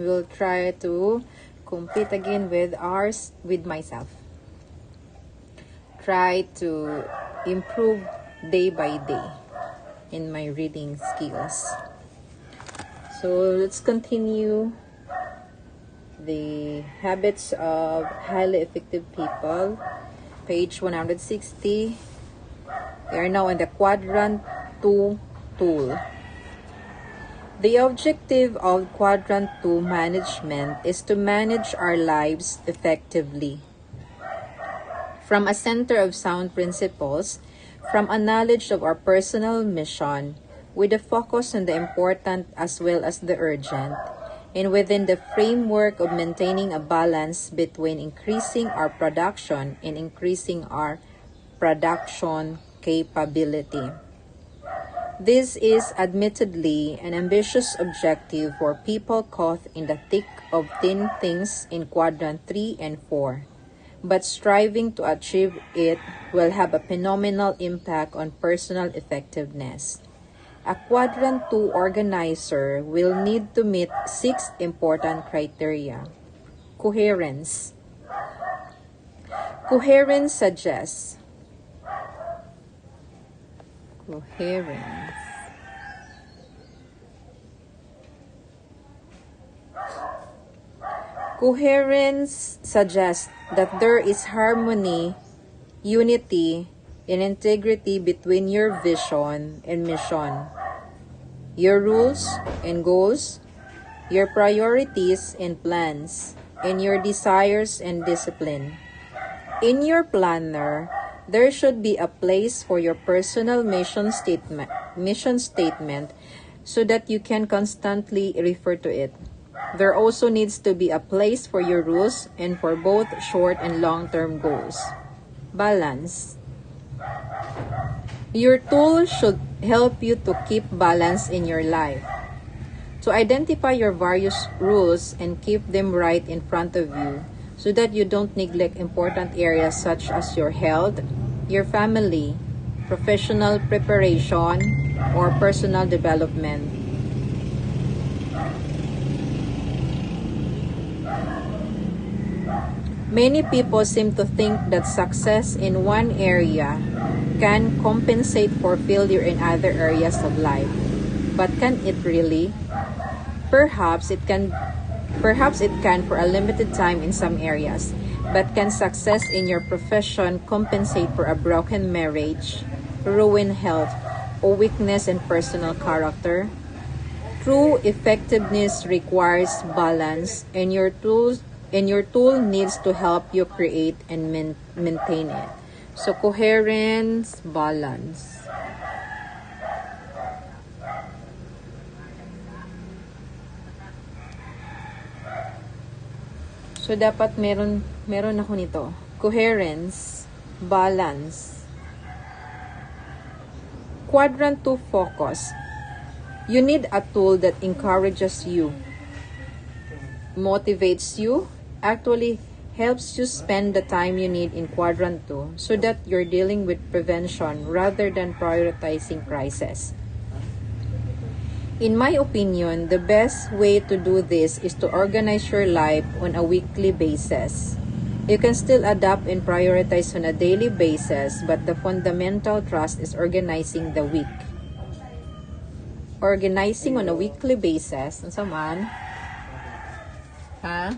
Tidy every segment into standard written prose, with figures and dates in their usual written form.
will try to compete again with myself. Try to improve day by day in my reading skills. So let's continue the habits of highly effective people. Page 160. We are now in the quadrant 2 tool. The objective of quadrant 2 management is to manage our lives effectively. From a center of sound principles, from a knowledge of our personal mission, with a focus on the important as well as the urgent, and within the framework of maintaining a balance between increasing our production and increasing our production capability. This is admittedly an ambitious objective for people caught in the thick of thin things in quadrant 3 and 4. But striving to achieve it will have a phenomenal impact on personal effectiveness. A quadrant 2 organizer will need to meet 6 important criteria. Coherence. Coherence suggests Coherence suggests that there is harmony, unity, and integrity between your vision and mission, your rules and goals, your priorities and plans, and your desires and discipline. In your planner, there should be a place for your personal mission statement so that you can constantly refer to it. There also needs to be a place for your rules and for both short and long-term goals. Balance. Your tool should help you to keep balance in your life. To identify your various rules and keep them right in front of you so that you don't neglect important areas such as your health, your family, professional preparation, or personal development. Many people seem to think that success in one area can compensate for failure in other areas of life. But can it really? Perhaps it can for a limited time in some areas. But can success in your profession compensate for a broken marriage, ruined health, or weakness in personal character? True effectiveness requires balance, and your tool needs to help you create and maintain it. So coherence, balance. So dapat meron ako nito. Coherence, balance. Quadrant 2 focus. You need a tool that encourages you, motivates you, actually helps you spend the time you need in quadrant 2 so that you're dealing with prevention rather than prioritizing crisis. In my opinion, the best way to do this is to organize your life on a weekly basis. You can still adapt and prioritize on a daily basis, but the fundamental thrust is organizing the week. Organizing on a weekly basis. Ano saman? Ha?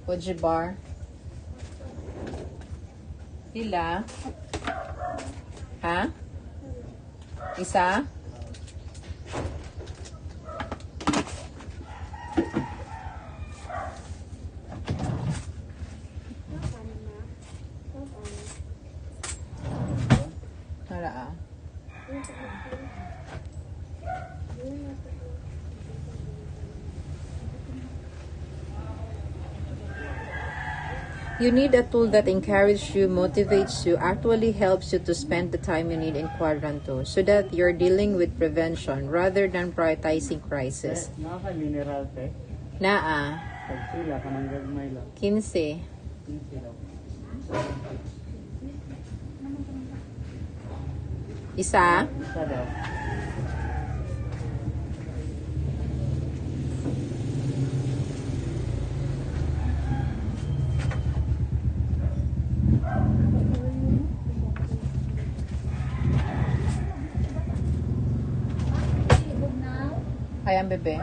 Fuji bar. Pila? Ha? Isa? Hala. You need a tool that encourages you, motivates you, actually helps you to spend the time you need in quadrant 2 so that you're dealing with prevention rather than prioritizing crisis. Mineral te? Naa. Sila ka nang gagmay lang. 15. 15 lang. Isa? Isa daw. Ayan, bebe.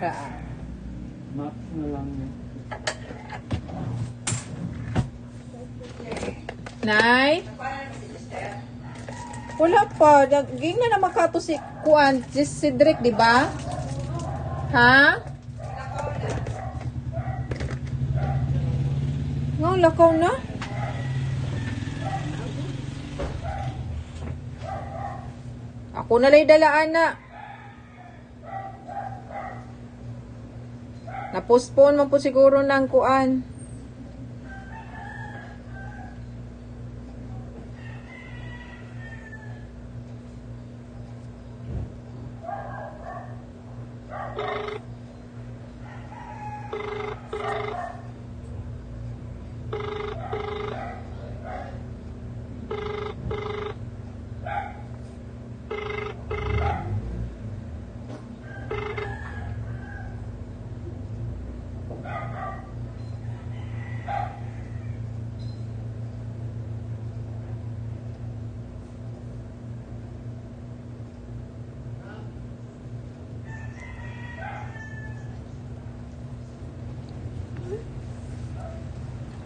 Raan. Max na lang yun. Nay? Wala pa. Ging na makato si Kuan, si Cedric, di ba? Ha? Ngong lakaw na? Ako na lay dalaan na. Na-postpone man po siguro ng Kuan.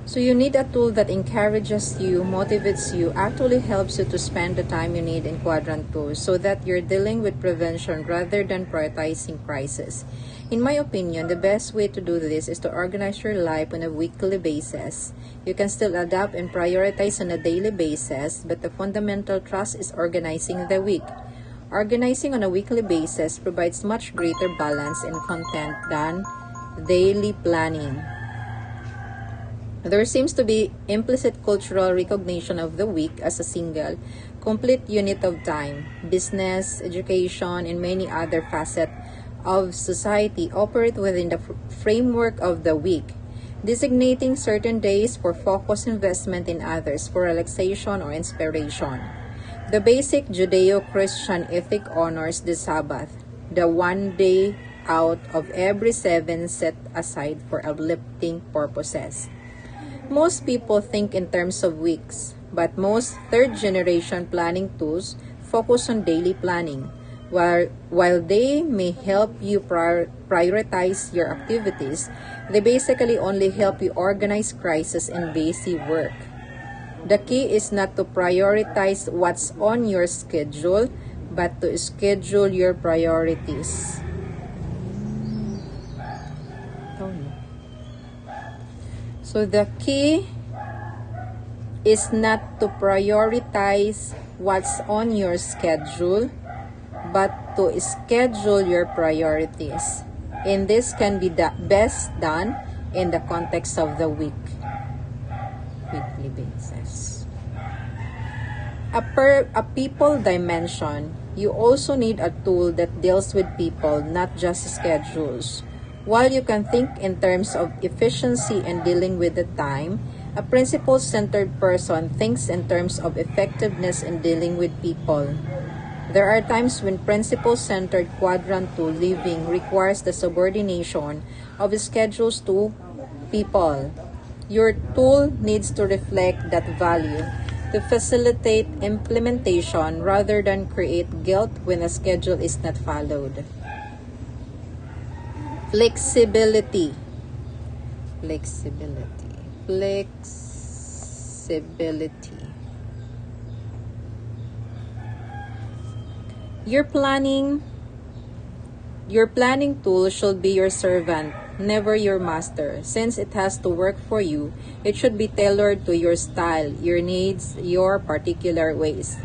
So you need a tool that encourages you, motivates you, actually helps you to spend the time you need in quadrant 2 so that you're dealing with prevention rather than prioritizing crisis. In my opinion, the best way to do this is to organize your life on a weekly basis. You can still adapt and prioritize on a daily basis, but the fundamental thrust is organizing the week. Organizing on a weekly basis provides much greater balance and content than daily planning. There seems to be implicit cultural recognition of the week as a single, complete unit of time. Business, education, and many other facets of society operate within the framework of the week, designating certain days for focused investment in others for relaxation or inspiration. The basic Judeo-Christian ethic honors the Sabbath, the one day out of every 7 set aside for uplifting purposes. Most people think in terms of weeks, but most third-generation planning tools focus on daily planning. While they may help you prioritize your activities, they basically only help you organize crisis and busy work. The key is not to prioritize what's on your schedule, but to schedule your priorities. So the key is not to prioritize what's on your schedule, but to schedule your priorities. And this can be best done in the context of the weekly basis. A people dimension, you also need a tool that deals with people, not just schedules. While you can think in terms of efficiency and dealing with the time, a principle-centered person thinks in terms of effectiveness in dealing with people. There are times when principle-centered quadrant 2 living requires the subordination of schedules to people. Your tool needs to reflect that value to facilitate implementation rather than create guilt when a schedule is not followed. Flexibility. Your planning tool should be your servant, never your master. Since it has to work for you, it should be tailored to your style, your needs, your particular ways.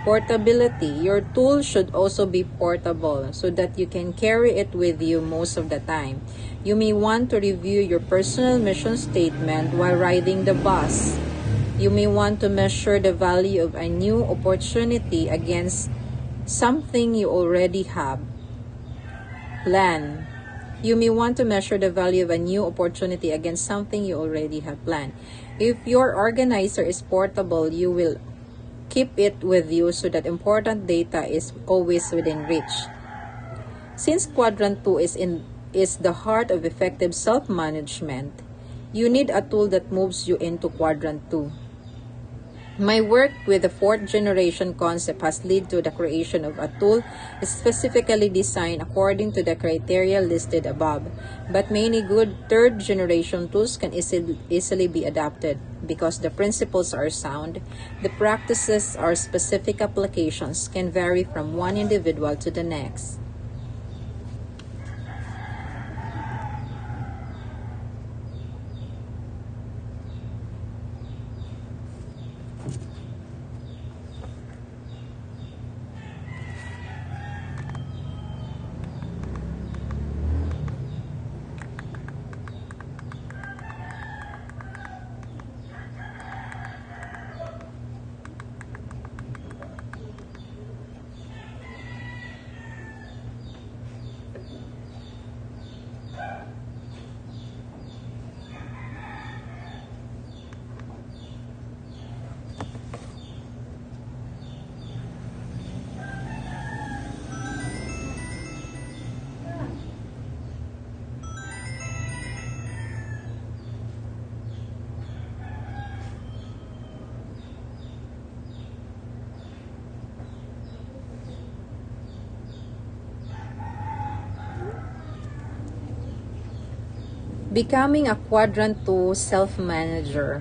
Portability. Your tool should also be portable so that you can carry it with you most of the time. You may want to review your personal mission statement while riding the bus. You may want to measure the value of a new opportunity against something you already have. Plan. You may want to measure the value of a new opportunity against something you already have planned. If your organizer is portable, you will keep it with you so that important data is always within reach. Since quadrant 2 is the heart of effective self-management, you need a tool that moves you into quadrant 2. My work with the 4th generation concept has led to the creation of a tool specifically designed according to the criteria listed above, but many good 3rd generation tools can easily be adapted because the principles are sound. The practices or specific applications can vary from one individual to the next. Becoming a quadrant 2 self-manager.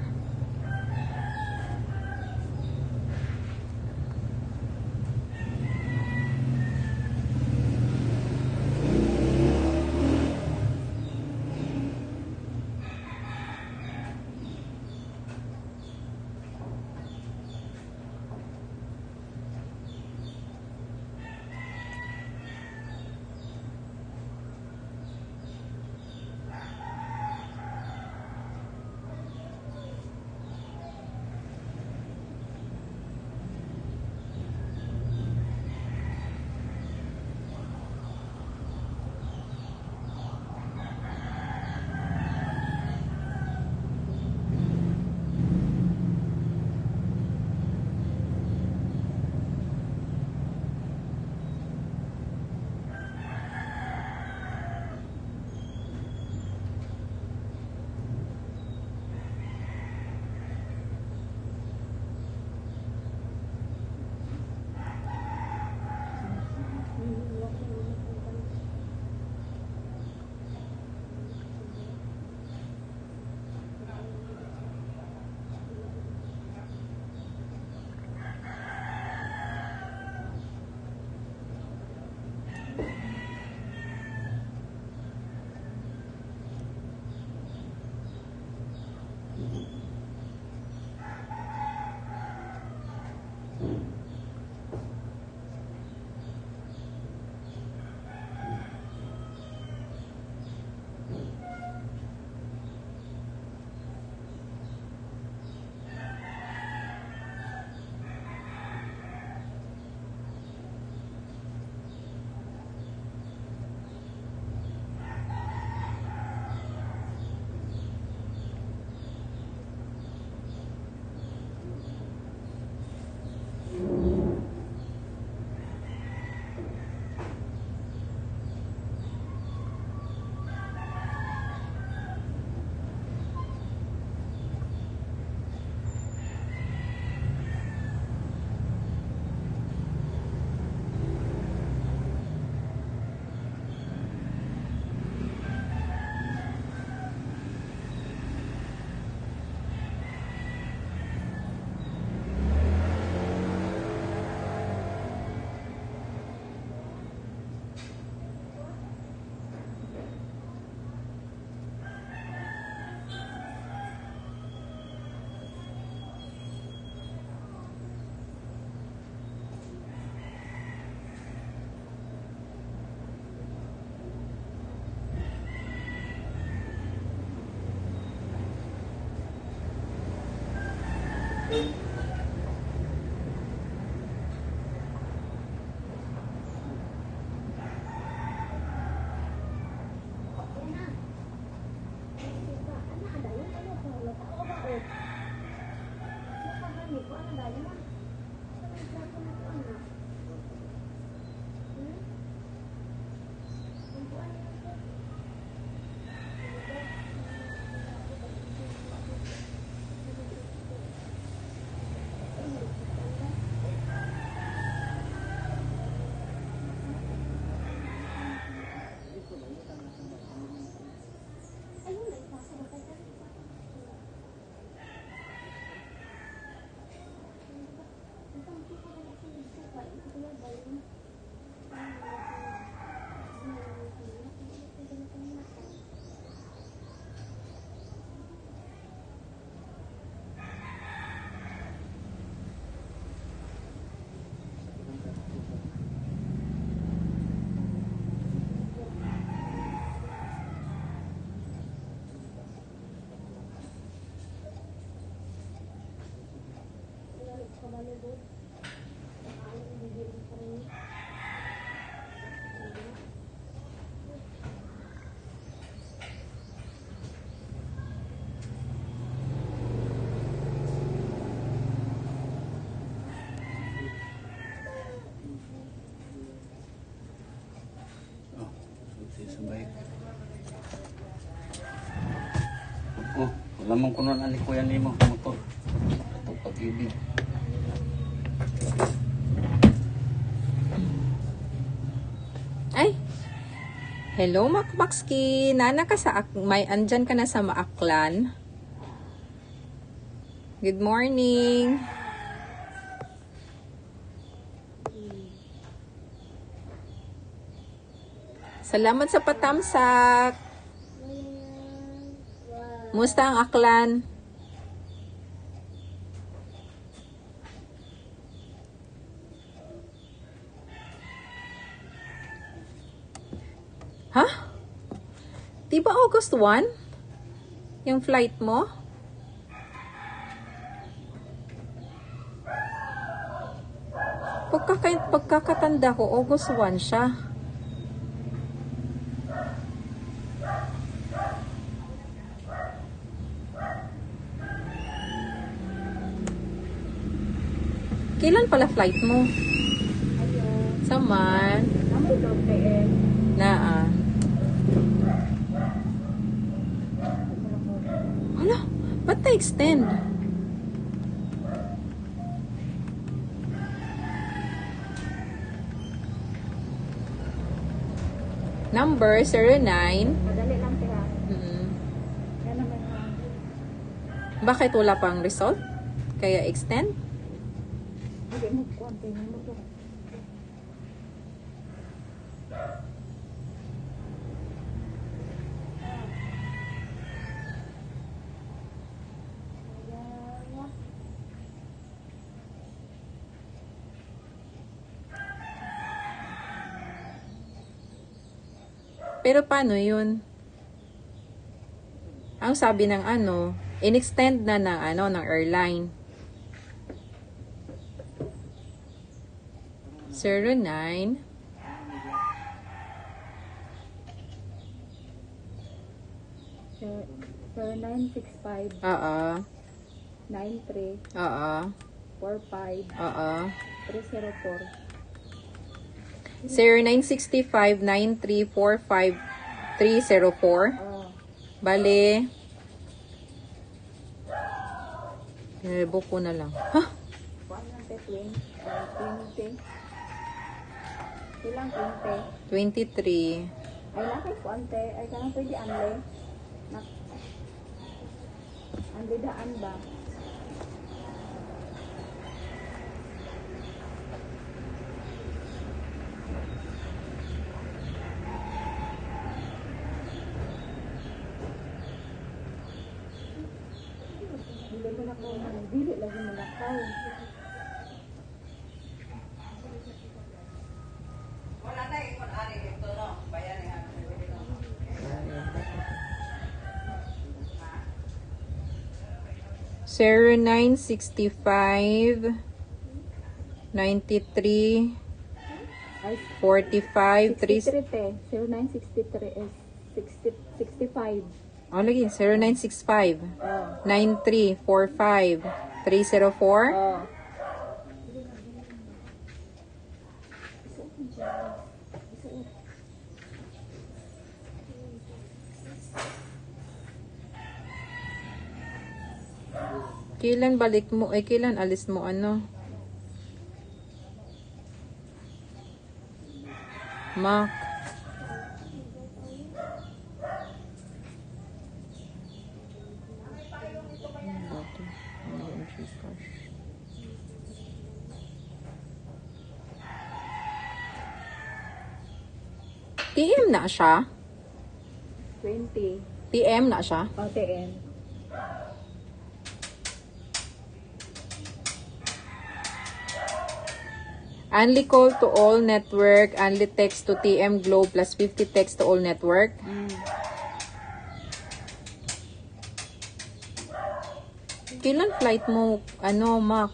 Oh, sabay. Oh, wala mong kunon ani kuya nimo motor. Ato pag-ibig. Ay! Hello, Makmakski! Nana ka sa may andyan ka na sa Maaklan. Good morning! Salamat sa patamsak! Musta ang Aklan? Ha? Di ba August 1? Yung flight mo? Pagkakatanda ko, August 1 siya. Kailan pala flight mo? Saman. Na Hala, ba't na-extend? Number 09. Madali lang tira. Yan naman lang. Bakit wala pang result? Kaya extend? Hindi mo konti mo to. Pero paano yun? Ang sabi ng in-extend na ng airline. 09 0965 Oo. 93 Oo. 45 Oo. 304. 0965-9345-304. Oh, Bale. Pinalibok ko na lang. Ha? 120. Ilang 20? 23. Ay, nakay konti. Ay, kanang pwede anle. Anle daan ba? Dili ko na ko dili lagi malakaw. Zero 965 93 Ay, 45 3 63 te. 0963 is 65. Oh, lagi 0965 Oh. 9345 304. Oh. Kailan balik mo? Kailan alis mo Mac. TM na siya? 20. TM na siya? OTN. Only call to all network, only text to TM Globe plus 50 text to all network. Kailan flight mo, Mac?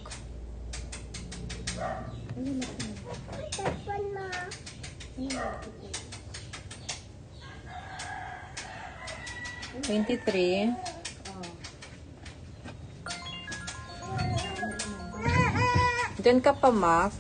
$23. Diyan ka pa, Mac.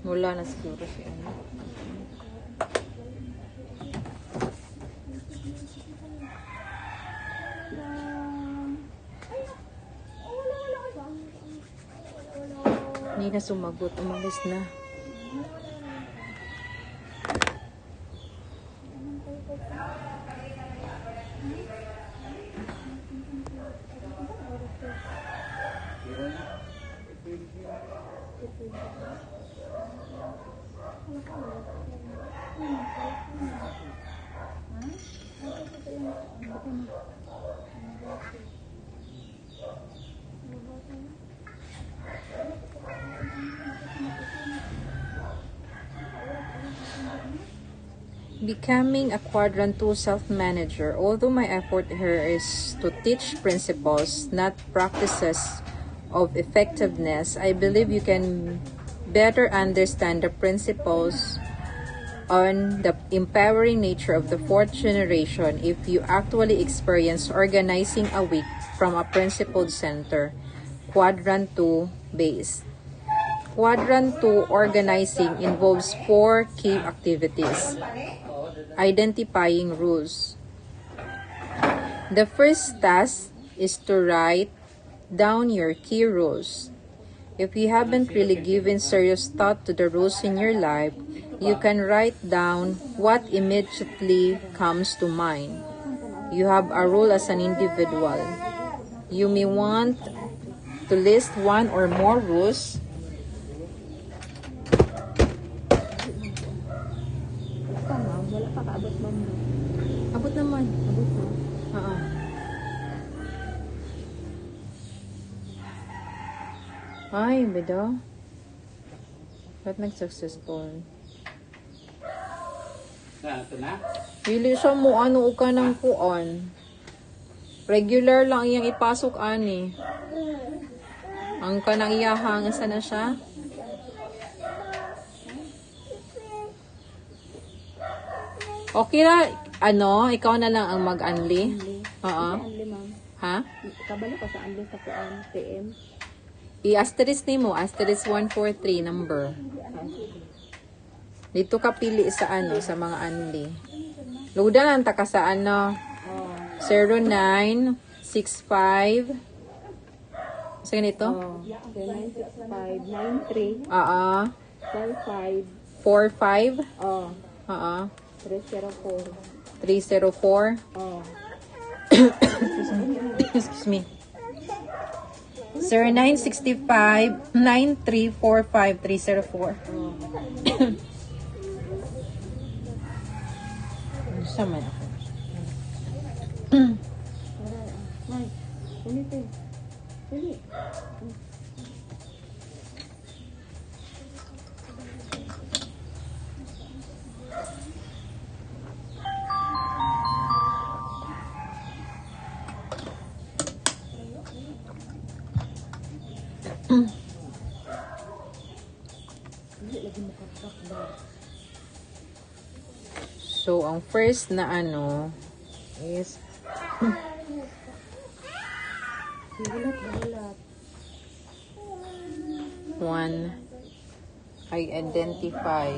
Wala na siguro siya. Hindi na sumagot. Umalis na. Becoming a quadrant 2 self-manager. Although my effort here is to teach principles, not practices of effectiveness, I believe you can better understand the principles on the empowering nature of the fourth generation if you actually experience organizing a week from a principled center, quadrant 2 base. Quadrant 2 organizing involves 4 key activities. Identifying rules. The first task is to write down your key rules. If you haven't really given serious thought to the rules in your life, you can write down what immediately comes to mind. You have a rule as an individual. You may want to list one or more rules. Wala pa kaabot mo. Abot naman. Abot mo. Oo. Ay, beda. Ba't nag-successful? Ito na? Pili siya mo ano ka ng kuan. Regular lang iyang ipasok ani. Ang kanang iyahang isa na siya. Okay na, ano, ikaw na lang ang mag-unli. Oo. Anli, ma'am. Ha? Kabalo ka sa anli sa kuan PM. I-asterisk ni mo, asterisk 143 number. Dito ka pili sa ano, sa mga unli. Luda lang ta ka sa ano, 0965. Sa ganito? 0965 93 Oo. 45 45. oh Oo. 304 304. oh Excuse me. 0965 9345 304. Sama na ako. May ulit eh ulit So, ang first na ano is gulat 1. Identify.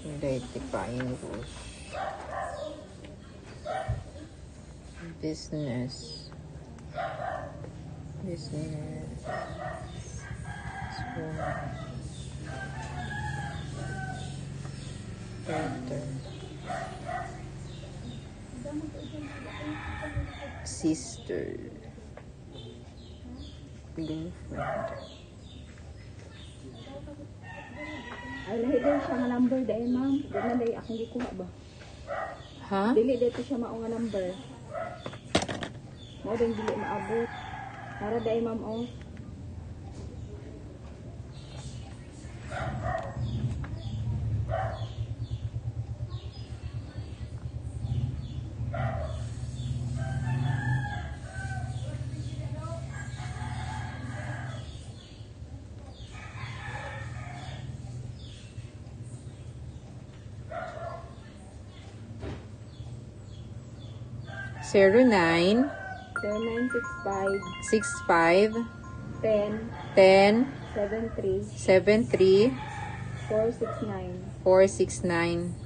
Identifying rules. Business. School. Character. Sister. Girlfriend. ay lahi din siya nga number dahil ma'am dahil na dahil akong gikuha ba Ha? dili dito siya mao nga number mao din dili maabot Para dahil ma'am, oh. Zero 9 0965 65 10 10 73 73 469. 469.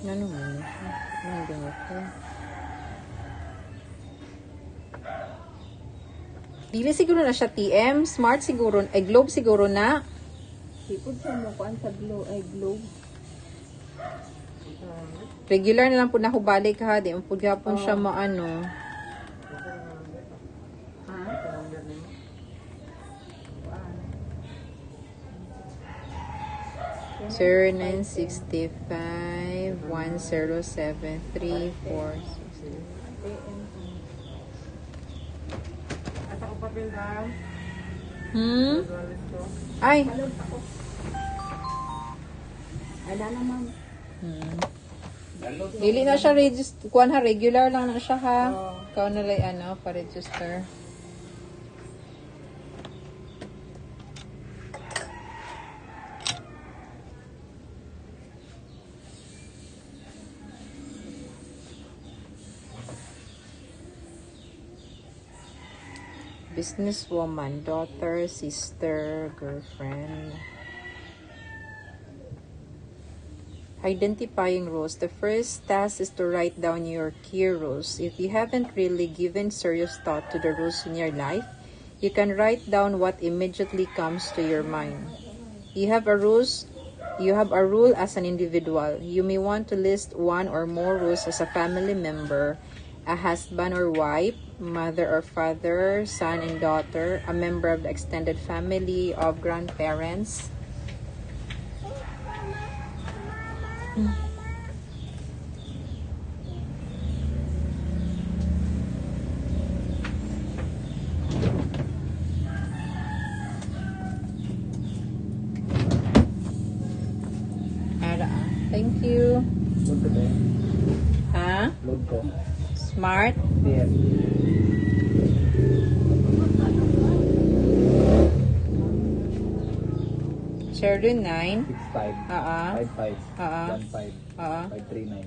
Ano mo? Ano ako? Dili siguro na siya TM. Smart siguro. Ay, Globe siguro na. Sipod siya mo kuan sa globe. Regular na lang po na balik ha. Di mo po gapon siya maano. Ha? 0965 1073 At ako papel daw. Wallet ko. Ay. Ala na ma'am. Dili na siya register. Kuan ha, regular lang na siya ha. Oo. Ikaw na lang pa-register. Businesswoman, daughter, sister, girlfriend. Identifying rules. The first task is to write down your key rules. If you haven't really given serious thought to the rules in your life, you can write down what immediately comes to your mind. You have a rule as an individual. You may want to list one or more rules as a family member, a husband or wife, mother or father, son and daughter, a member of the extended family of grandparents. Thank you. Load ko ba? Ha? Load ko. Smart. Yes. Sherlyn 9. 65. 55. 15. 539.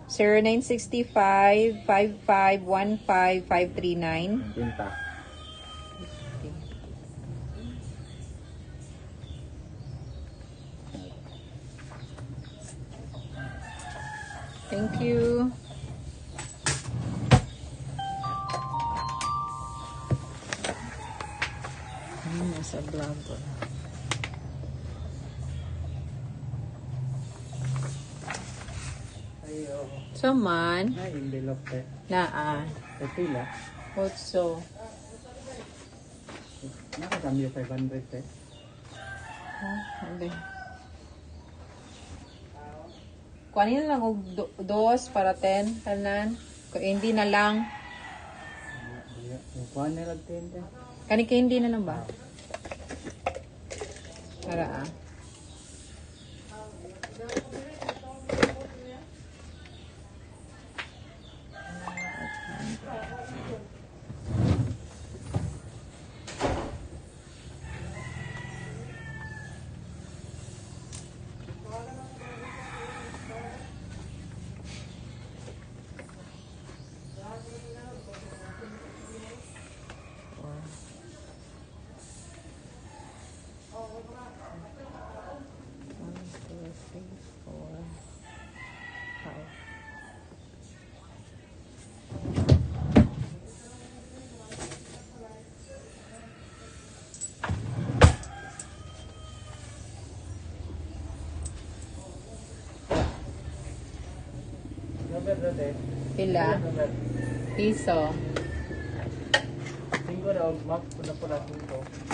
0965 5515 539. Pinta. Thank you. Nasa vlog ko. Ayo. Saman. Ay, envelope te. Naa. Sa pila. Otso. Nakakambyo 500 te. Hindi. Kuhanin na lang og dos para 10. Tanan. Kung hindi na lang. Kuhan nila te. Kani ka hindi na lang ba? Para number na de. Pila? Number. Piso. 5 daw, map ko na po na 5.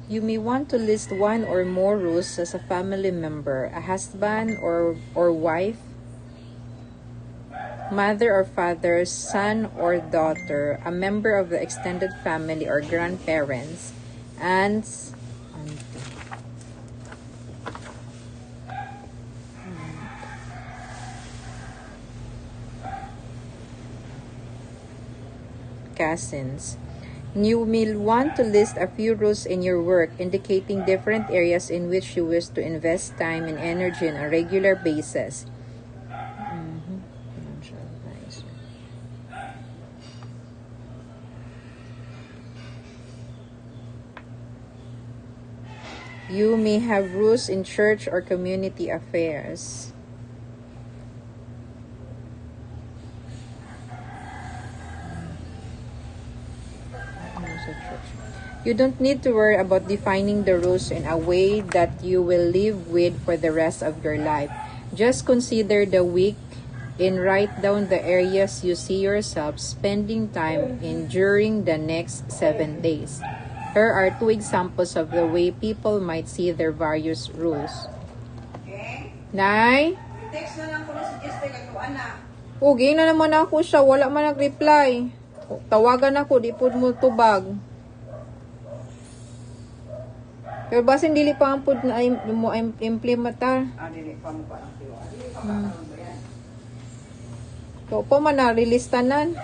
You may want to list one or more rules as a family member, a husband or wife, mother or father, son or daughter, a member of the extended family or grandparents, aunts, cousins. You may want to list a few rules in your work indicating different areas in which you wish to invest time and energy on a regular basis. Financial advisor. You may have rules in church or community affairs. You don't need to worry about defining the rules in a way that you will live with for the rest of your life. Just consider the week and write down the areas you see yourself spending time in during the next 7 days. Here are 2 examples of the way people might see their various rules. Nay? Text na lang ko na si Jester kay anak. Ugi na naman ako siya. Wala man nag-reply. Tawagan ako. Di po mo tubag. Pero basin dili pa ang pud na mo implementar. Dili pa mo pa ang tiwa. Dili pa ba yan? So po man na release tanan.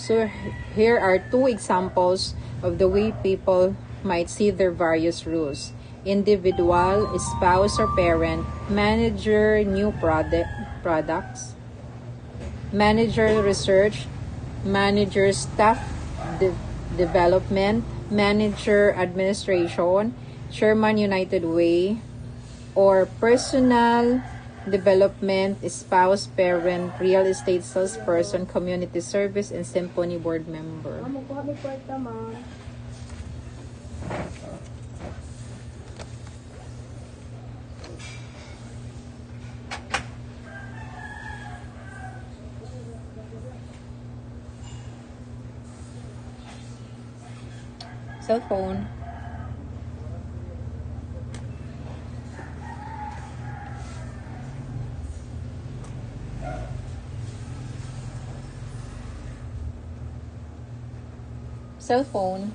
So here are 2 examples of the way people might see their various rules. Individual, spouse or parent, manager new products, manager research, manager staff Development, Manager Administration, Chairman United Way, or Personal Development, Spouse, Parent, Real Estate Salesperson, Community Service, and Symphony Board Member. Ma'am, magkuha may kwarta, ma'am. Cellphone. Cellphone.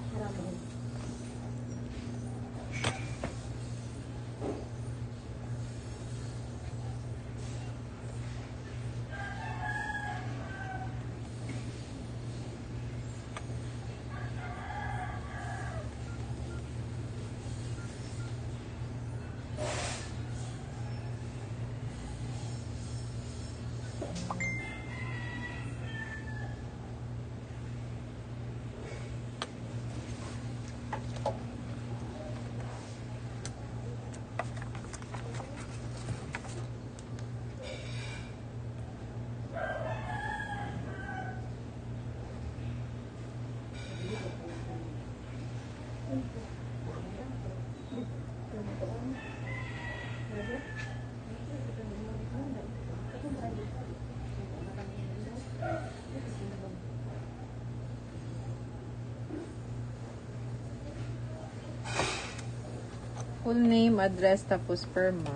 Full name, address, tapos perma.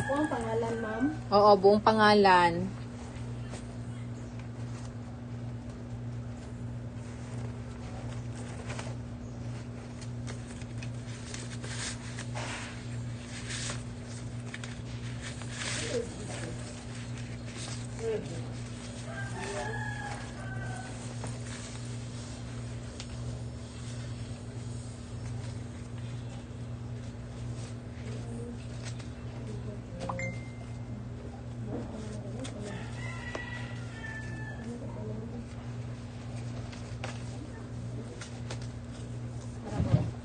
Ako ang pangalan, ma'am. Oo, buong pangalan.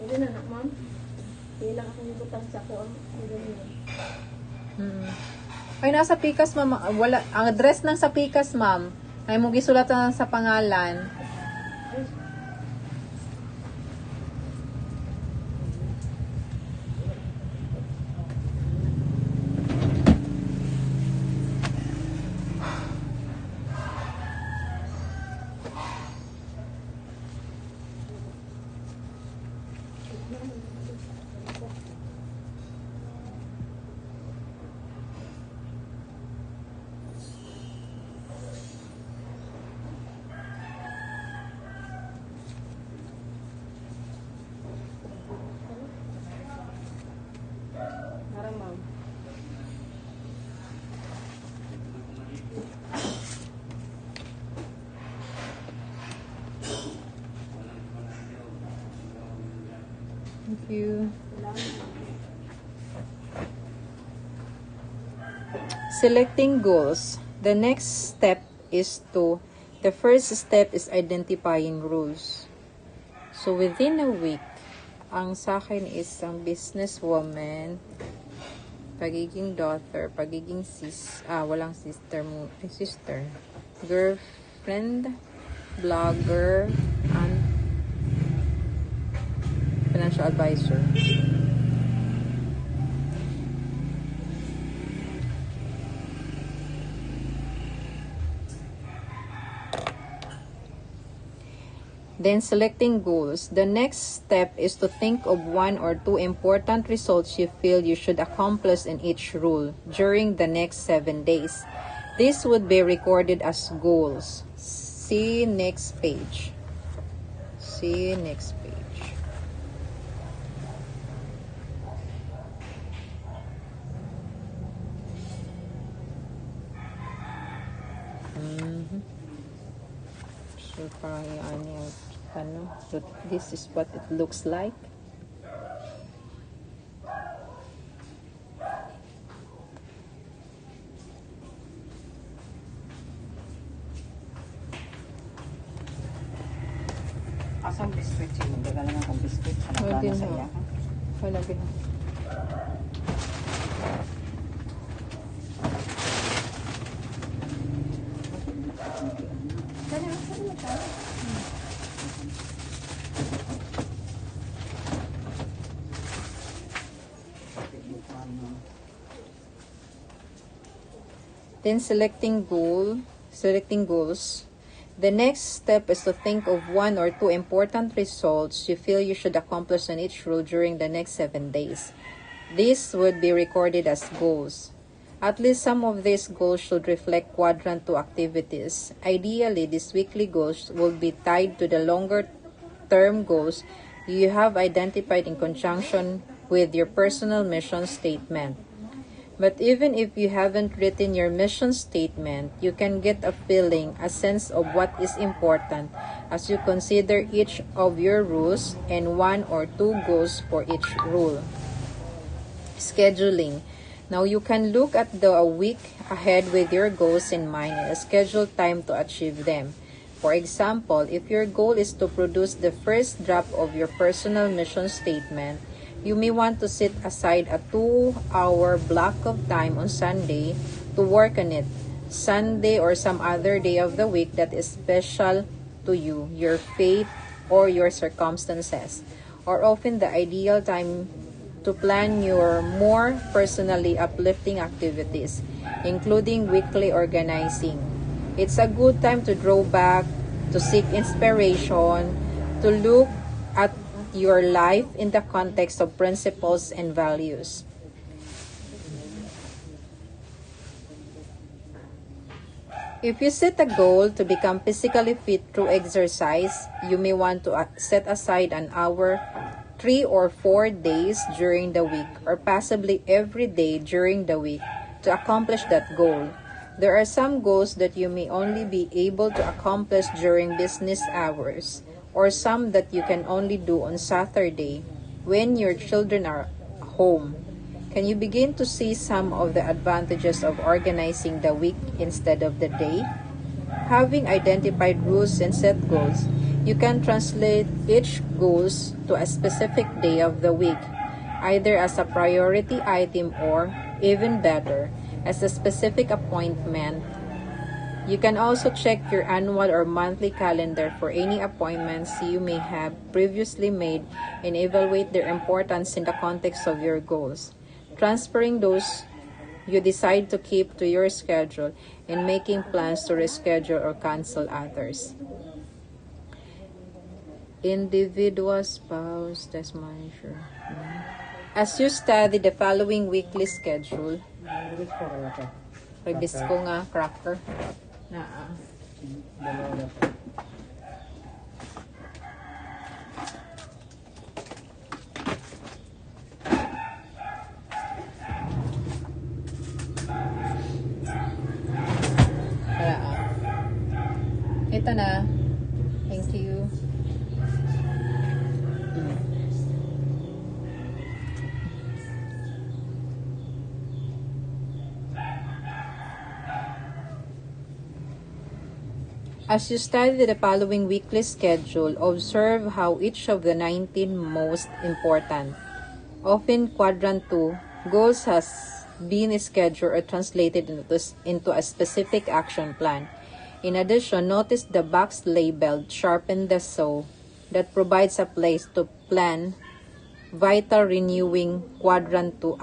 Pwede na, ma'am. Pwede lang akong ibutang sa ako ang Ay, nasa Pikas, ma'am. Wala, ang address ng sa Pikas, ma'am. Ay, mo gisulatan sa pangalan. Nara, ma'am. Thank you. Selecting goals. The next step is the first step is identifying rules. So, within a week, ang sa akin is ang businesswoman, pagiging daughter, pagiging walang sister, girlfriend, vlogger, and financial advisor. Then selecting goals. The next step is to think of 1 or 2 important results you feel you should accomplish in each rule during the next 7 days. This would be recorded as goals. See next page. See next page. So, parang ano, so this is what it looks like. Asang biskuit siya. Daga naman kang biskuit sa Pwede naglana sa na. iya. Wala din. Then selecting goals. The next step is to think of 1 or 2 important results you feel you should accomplish on each rule during the next 7 days. These would be recorded as goals. At least some of these goals should reflect quadrant 2 activities. Ideally, these weekly goals will be tied to the longer term goals you have identified in conjunction with your personal mission statement. But even if you haven't written your mission statement, you can get a feeling, a sense of what is important as you consider each of your rules and 1 or 2 goals for each rule. Scheduling. Now you can look at the week ahead with your goals in mind and schedule time to achieve them. For example, if your goal is to produce the first draft of your personal mission statement, you may want to set aside a 2-hour block of time on Sunday to work on it. Sunday or some other day of the week that is special to you, your faith, or your circumstances, or often the ideal time to plan your more personally uplifting activities, including weekly organizing. It's a good time to draw back, to seek inspiration, to look at your life in the context of principles and values. If you set a goal to become physically fit through exercise, you may want to set aside an hour 3 or 4 days during the week, or possibly every day during the week to accomplish that goal. There are some goals that you may only be able to accomplish during business hours, or some that you can only do on Saturday when your children are home. Can you begin to see some of the advantages of organizing the week instead of the day? Having identified rules and set goals, you can translate each goals to a specific day of the week, either as a priority item or, even better, as a specific appointment. You can also check your annual or monthly calendar for any appointments you may have previously made and evaluate their importance in the context of your goals. Transferring those you decide to keep to your schedule and making plans to reschedule or cancel others. Individual, spouse, test manager. As you study the following weekly schedule, release ko nga cracker. Ito na. Thank you. As you study the following weekly schedule, observe how each of the 19 most important, often quadrant 2, goals has been scheduled or translated into a specific action plan. In addition, notice the box labeled "Sharpen the Saw" that provides a place to plan vital renewing quadrant 2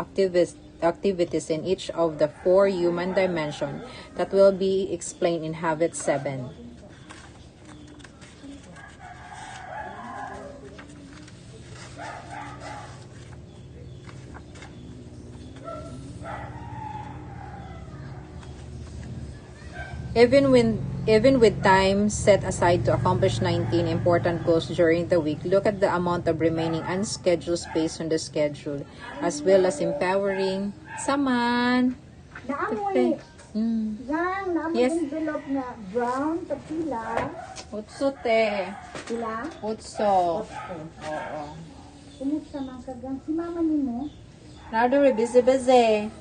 activities in each of the 4 human dimensions that will be explained in Habit 7. Even with time set aside to accomplish 19 important goals during the week, look at the amount of remaining unscheduled space on the schedule, as well as empowering Saman. Gang, naman Yes. envelope nga brown, pagpila. Utso, te. Pila. Utso. Oo. Kumusta man ka, gang? Si mama ni mo? Nardo, busy.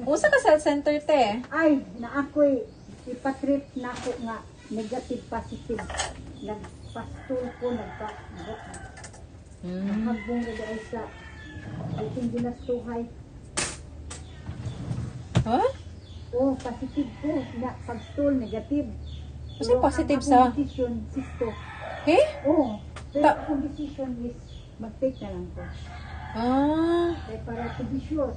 Usa ka sa center, te. Ay, na ako'y ipatrip na ako nga negative positive. Nagpastol ko, naghagbong na dahil sa ating ginastuhay. Huh? Oh, positive ko. Na, pagstol, negative. Kasi Pero positive ang sa- akong decision, sisto. Eh? Oh, pero Ta- akong decision is mag-take na lang ko. Kaya para to be sure.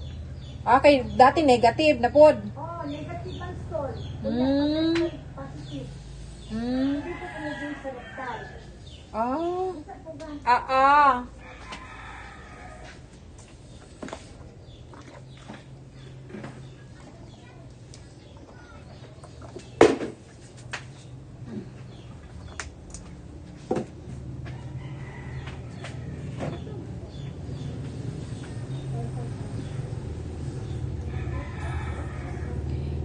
Okay, dati negative na pod. Oh, negative ang stol. Mm. Positive. Mm. Dito ko na din sa rectal. Ah. Isa po ba? Ah.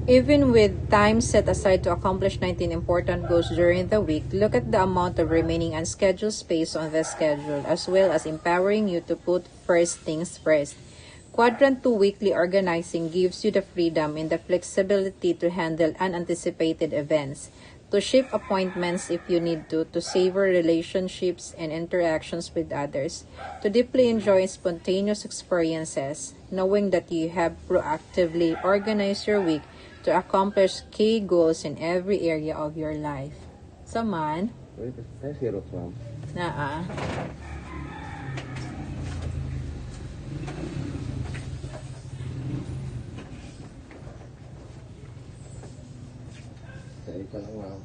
Even with time set aside to accomplish 19 important goals during the week, look at the amount of remaining unscheduled space on the schedule, as well as empowering you to put first things first. Quadrant 2 weekly organizing gives you the freedom and the flexibility to handle unanticipated events, to shift appointments if you need to savor relationships and interactions with others, to deeply enjoy spontaneous experiences, knowing that you have proactively organized your week to accomplish key goals in every area of your life. So man, Wait, saya sirop, ma'am. naa. Saya isa lang, ma'am.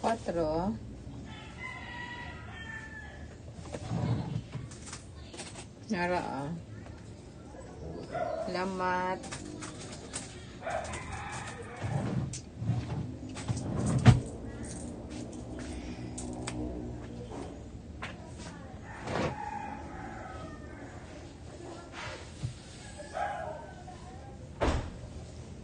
Cuatro. Nara ah. Salamat.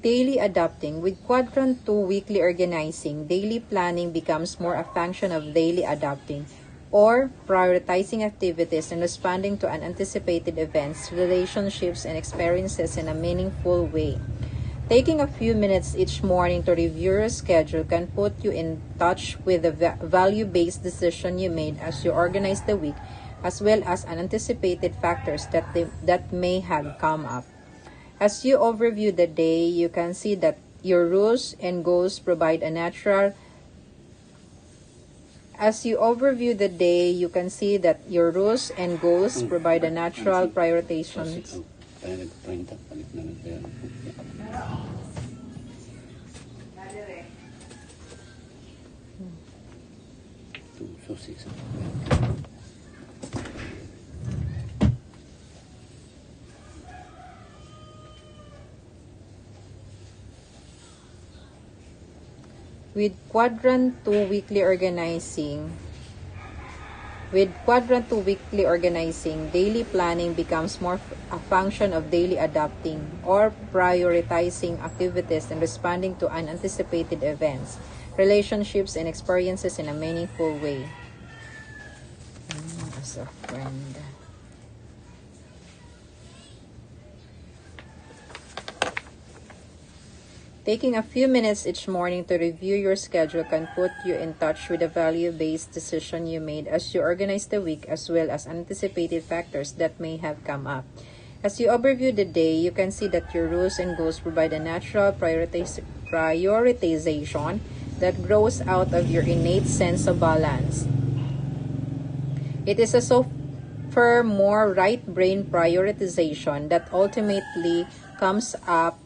Daily adapting. With Quadrant 2 weekly organizing, daily planning becomes more a function of daily adapting, or prioritizing activities and responding to unanticipated events, relationships, and experiences in a meaningful way. Taking a few minutes each morning to review your schedule can put you in touch with the value-based decision you made as you organize the week, as well as unanticipated factors that may have come up. As you overview the day, you can see that your rules and goals provide a natural prioritization. Kaya nag-30, palit na lang kaya. So, 6. With Quadrant 2 weekly organizing, With Quadrant 2 weekly organizing, daily planning becomes more a function of daily adapting or prioritizing activities and responding to unanticipated events, relationships, and experiences in a meaningful way. As a friend. Taking a few minutes each morning to review your schedule can put you in touch with the value-based decision you made as you organize the week, as well as anticipated factors that may have come up. As you overview the day, you can see that your rules and goals provide a natural prioritization that grows out of your innate sense of balance. It is a more right-brain prioritization that ultimately comes out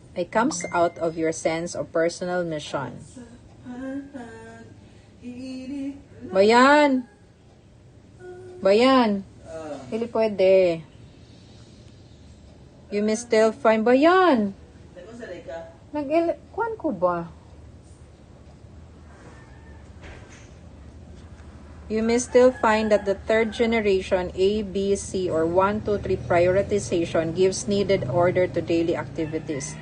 of your sense of personal mission. Bayan! Bayan! Hindi pwede. You may still find Bayan! Kuan ko ba? You may still find that the third generation A, B, C, or 1, 2, 3 prioritization gives needed order to daily activities.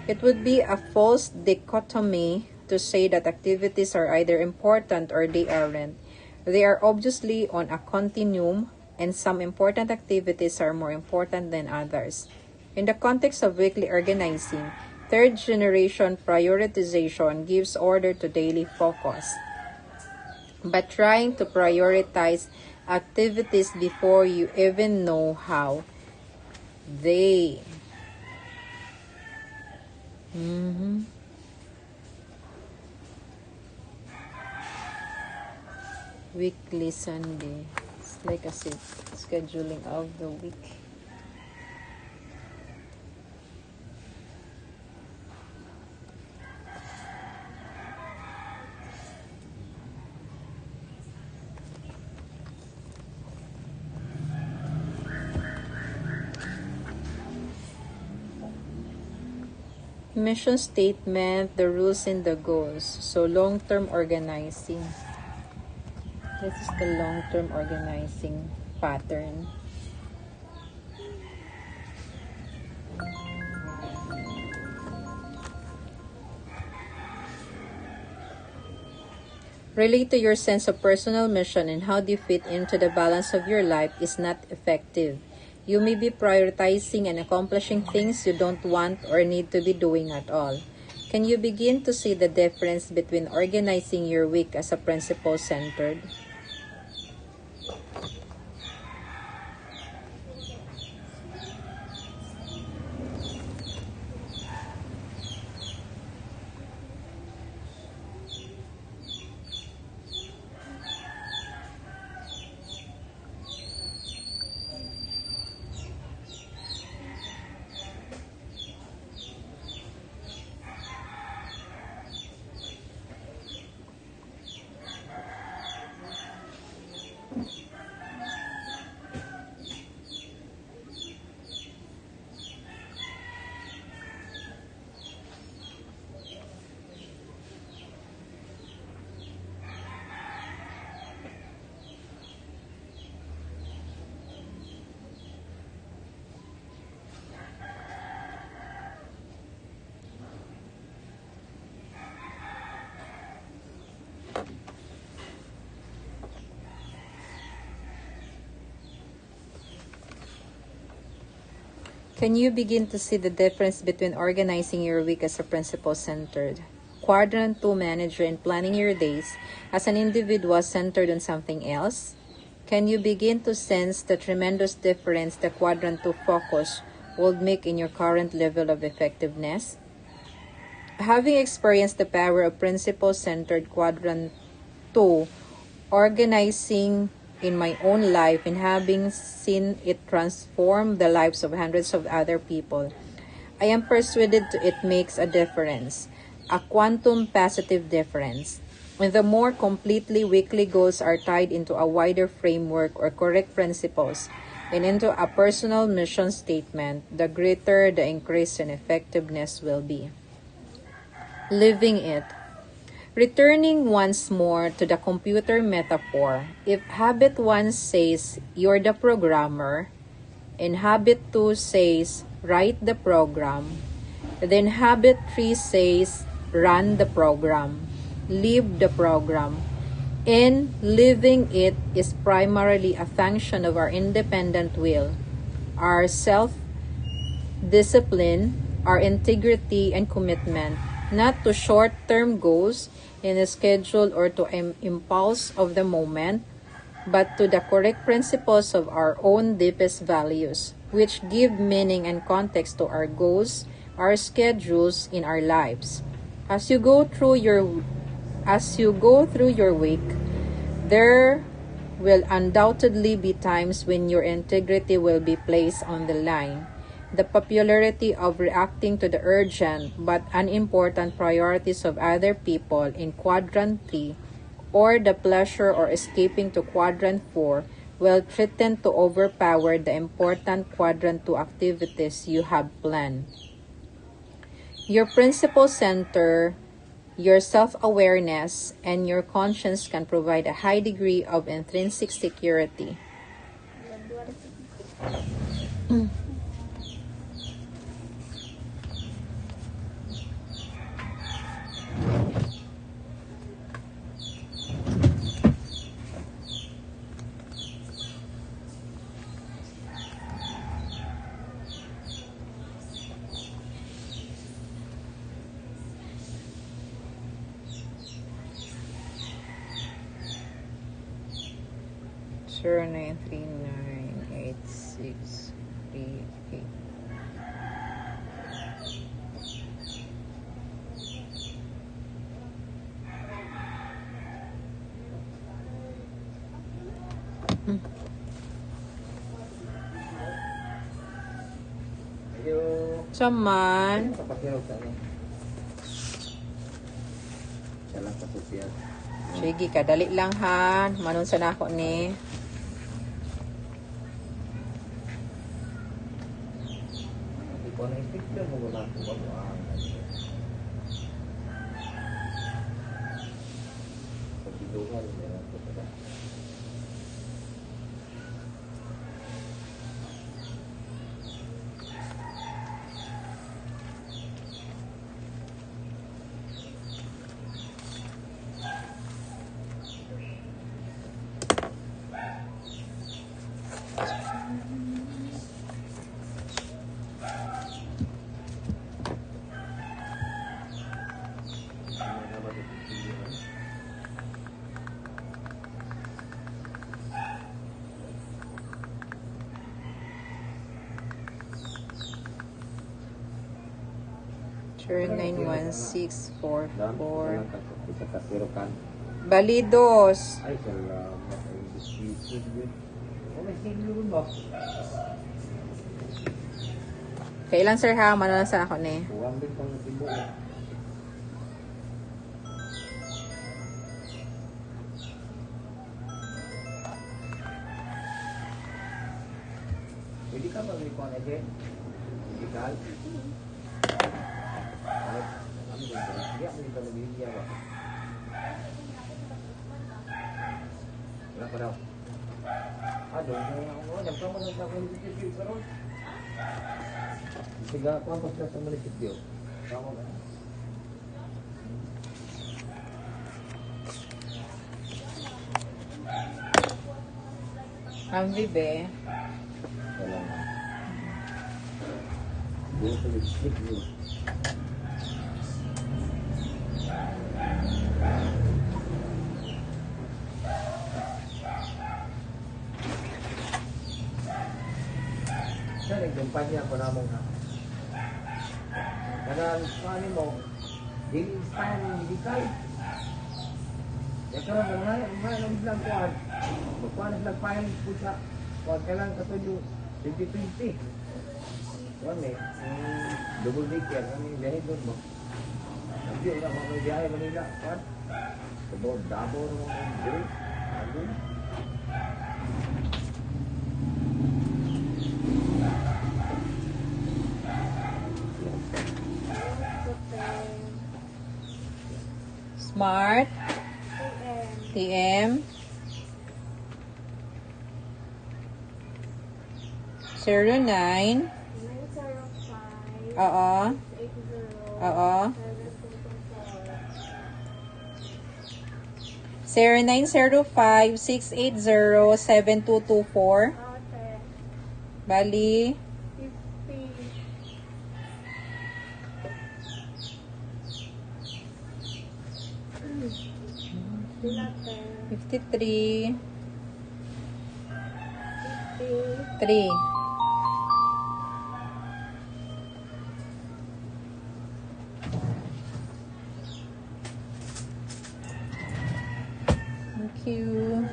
It would be a false dichotomy to say that activities are either important or they aren't. They are obviously on a continuum, and some important activities are more important than others. In the context of weekly organizing, third generation prioritization gives order to daily focus. But trying to prioritize activities before you even know how they weekly Sunday. It's like a scheduling of the week. Mission statement, the rules and the goals. So long-term organizing. This is the long-term organizing pattern. Relate to your sense of personal mission and how they fit into the balance of your life is not effective. You may be prioritizing and accomplishing things you don't want or need to be doing at all. Can you begin to see the difference between organizing your week as a principle-centered? Can you begin to see the difference between organizing your week as a principle-centered, Quadrant 2 manager and planning your days as an individual centered on something else? Can you begin to sense the tremendous difference the Quadrant 2 focus would make in your current level of effectiveness? Having experienced the power of principle-centered Quadrant 2 organizing in my own life and having seen it transform the lives of hundreds of other people, I am persuaded it makes a difference, a quantum positive difference. When the more completely weekly goals are tied into a wider framework or correct principles and into a personal mission statement, the greater the increase in effectiveness will be. Living it. Returning once more to the computer metaphor, if habit 1 says you're the programmer, and habit 2 says write the program, then habit 3 says run the program, live the program, and living it is primarily a function of our independent will, our self-discipline, our integrity and commitment, not to short-term goals in a schedule or to impulse of the moment, but to the correct principles of our own deepest values, which give meaning and context to our goals, our schedules in our lives. As you go through your week, there will undoubtedly be times when your integrity will be placed on the line. The popularity of reacting to the urgent but unimportant priorities of other people in quadrant 3, or the pleasure or escaping to quadrant 4 will threaten to overpower the important quadrant 2 activities you have planned. Your principal center, your self-awareness, and your conscience can provide a high degree of intrinsic security. Sure, 9398638. Ayo. Saman. Kapakirog ka ni. Salang kasupyan. Sige, kadali lang ha. Manon sa nako ni. Hindi ko na-picture mo wala ko ba ang pagbiduhan nila ito pala. Sure, 91644. Kapakirog ka. Balidos. Ay, salamat. Ay, biscuit. Oh, may sinilo ba? Kailan sir ha? Manon sa nako ni. Huwag din pang natibo. Pwede ka ba may kuwan again? Pwede ka? Ay, ano ba ito? Hindi ako dito nabibigya ba? Wala pa daw. Doon na ako. Nagkaman na ako ng video ka ron. Sige, ako ang pasla sa munisipyo. Tama ba? Ang bibe. Wala na. Doon sa lipstick mo. Siya, nagkumpanya ko na mong kanang ano mo, daily stand, hindi kayo. Kaya karon mga vlog kuan. Magkuan vlog file po sa kuan ka lang katulo 2020. Kuan eh, double decker ang biyahe doon mo. Hindi na mga biyahe Manila kuan. Sabod dabo ng mga diri. Ano? Mart. TM. 09. Oo. Oo. 0905-680-7224. Bali. 53. 3. Thank you.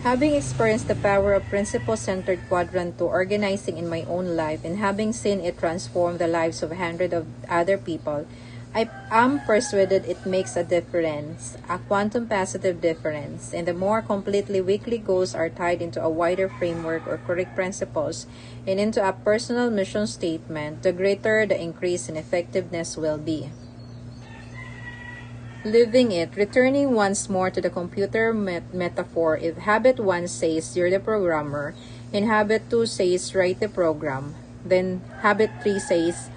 Having experienced the power of principle-centered quadrant to organizing in my own life and having seen it transform the lives of hundreds of other people, I am persuaded it makes a difference, a quantum positive difference, and the more completely weekly goals are tied into a wider framework or correct principles and into a personal mission statement, the greater the increase in effectiveness will be. Living it, returning once more to the computer metaphor, if habit 1 says you're the programmer, and habit 2 says write the program, then habit 3 says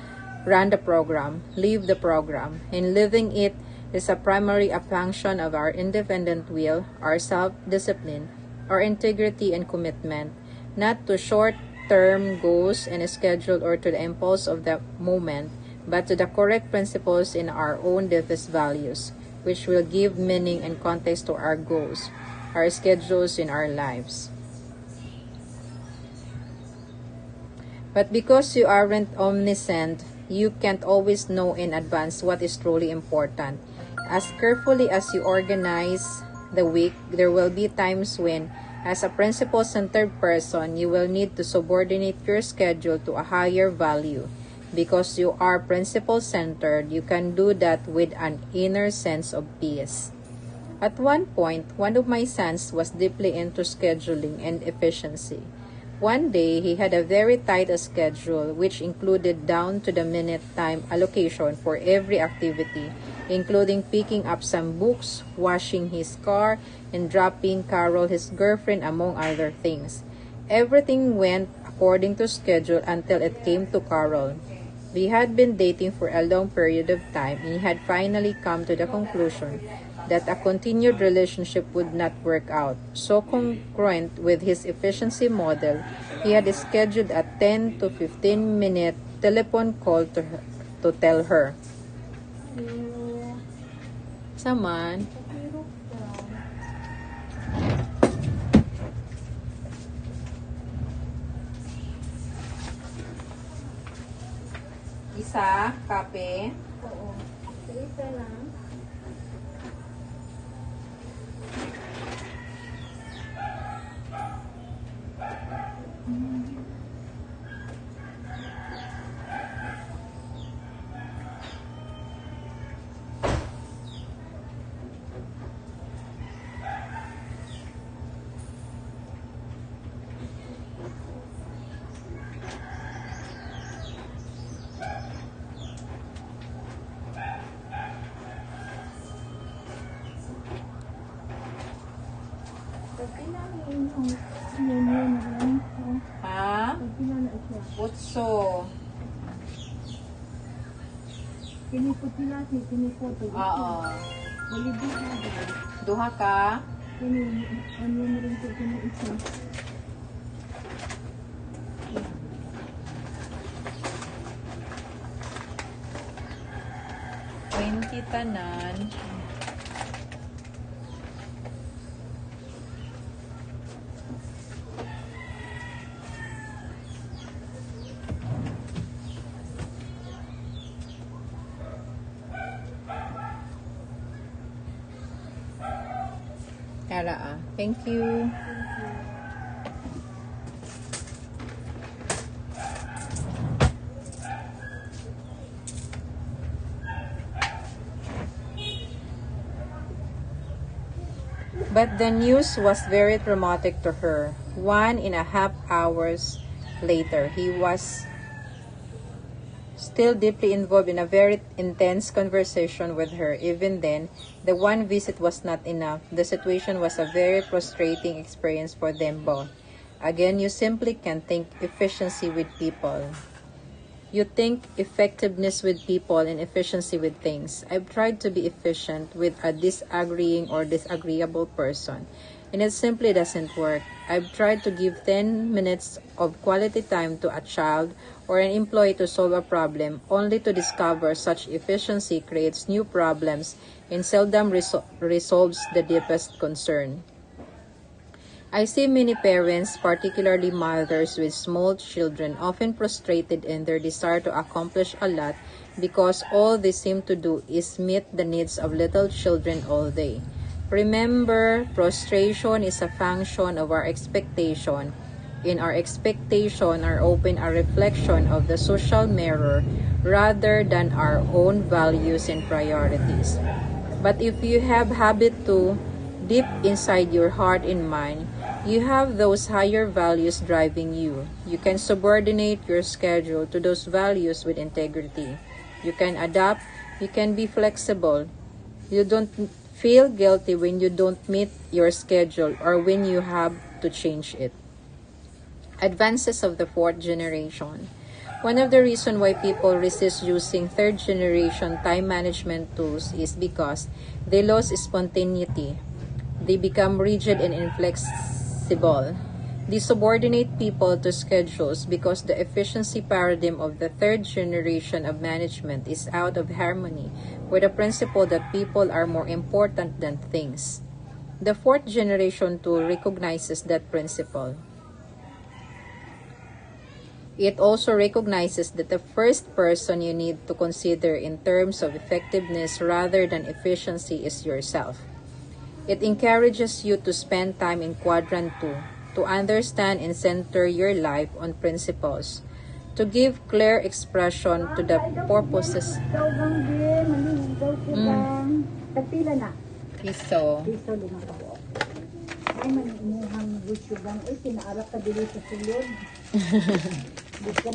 run the program, live the program, and living it is a function of our independent will, our self-discipline, our integrity and commitment, not to short-term goals and a schedule or to the impulse of the moment, but to the correct principles in our own deepest values, which will give meaning and context to our goals, our schedules in our lives. But because you aren't omniscient, you can't always know in advance what is truly important. As carefully as you organize the week, there will be times when, as a principle-centered person, you will need to subordinate your schedule to a higher value. Because you are principle-centered, you can do that with an inner sense of peace. At one point, one of my sons was deeply into scheduling and efficiency. One day, he had a very tight schedule which included down-to-the-minute time allocation for every activity, including picking up some books, washing his car, and dropping Carol, his girlfriend, among other things. Everything went according to schedule until it came to Carol. They had been dating for a long period of time, and he had finally come to the conclusion that a continued relationship would not work out. So congruent with his efficiency model, he had scheduled a 10 to 15-minute telephone call to tell her. Saman. Isa, kape. Oo. Isa lang. Ha? Utso. Kinipot sila, kinipot. Oo. Malibig na ba? Duha ka. Ano mo rin po isa. Tanan. Kara. Thank you. But the news was very traumatic to her. 1.5 hours later, he was still deeply involved in a very intense conversation with her. Even then, the one visit was not enough. The situation was a very frustrating experience for them both. Again, you simply can't think efficiency with people. You think effectiveness with people and efficiency with things. I've tried to be efficient with a disagreeing or disagreeable person, and it simply doesn't work. I've tried to give 10 minutes of quality time to a child or an employee to solve a problem, only to discover such efficiency creates new problems and seldom resolves the deepest concern. I see many parents, particularly mothers with small children, often frustrated in their desire to accomplish a lot because all they seem to do is meet the needs of little children all day. Remember, frustration is a function of our expectation, and our expectation are often a reflection of the social mirror rather than our own values and priorities. But if you have habit to deep inside your heart and mind, you have those higher values driving you. You can subordinate your schedule to those values with integrity. You can adapt. You can be flexible. You don't feel guilty when you don't meet your schedule or when you have to change it. Advances of the fourth generation. One of the reasons why people resist using third generation time management tools is because they lose spontaneity. They become rigid and inflexible. They subordinate people to schedules because the efficiency paradigm of the third generation of management is out of harmony with the principle that people are more important than things. The fourth generation tool recognizes that principle. It also recognizes that the first person you need to consider in terms of effectiveness rather than efficiency is yourself. It encourages you to spend time in quadrant 2, to understand and center your life on principles, to give clear expression to the purposes. Tagpila na. Piso. Piso 5 ka. Ay, manimuhang gusto lang. Ay, sinaarak ka dili sa sulod. Di ka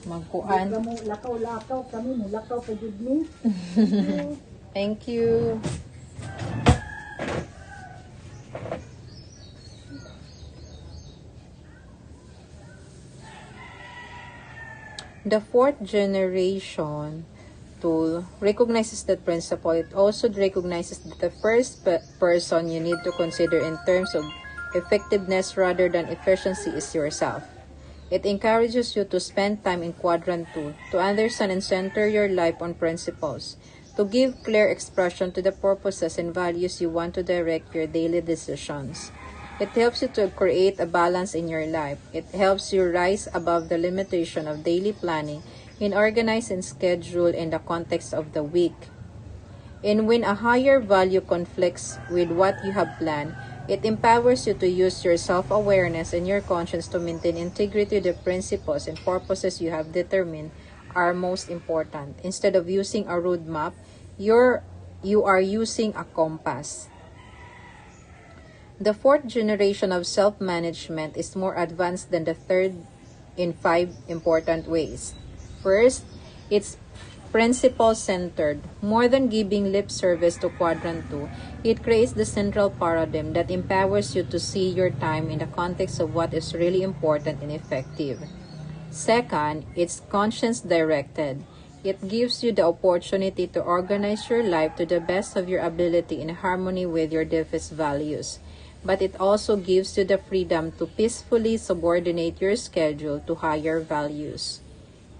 Magkuan. mo lakaw-lakaw. Kami mo lakaw pa jud ni. Thank you. The fourth generation tool recognizes that principle. It also recognizes that the first person you need to consider in terms of effectiveness rather than efficiency is yourself. It encourages you to spend time in quadrant 2, to understand and center your life on principles, to give clear expression to the purposes and values you want to direct your daily decisions. It helps you to create a balance in your life. It helps you rise above the limitation of daily planning and organize and schedule in the context of the week. And when a higher value conflicts with what you have planned, it empowers you to use your self-awareness and your conscience to maintain integrity of the principles and purposes you have determined are most important. Instead of using a roadmap, you are using a compass. The fourth generation of self-management is more advanced than the third in 5 important ways. First, it's principle-centered. More than giving lip service to quadrant 2, it creates the central paradigm that empowers you to see your time in the context of what is really important and effective. Second, it's conscience-directed. It gives you the opportunity to organize your life to the best of your ability in harmony with your deepest values. But it also gives you the freedom to peacefully subordinate your schedule to higher values.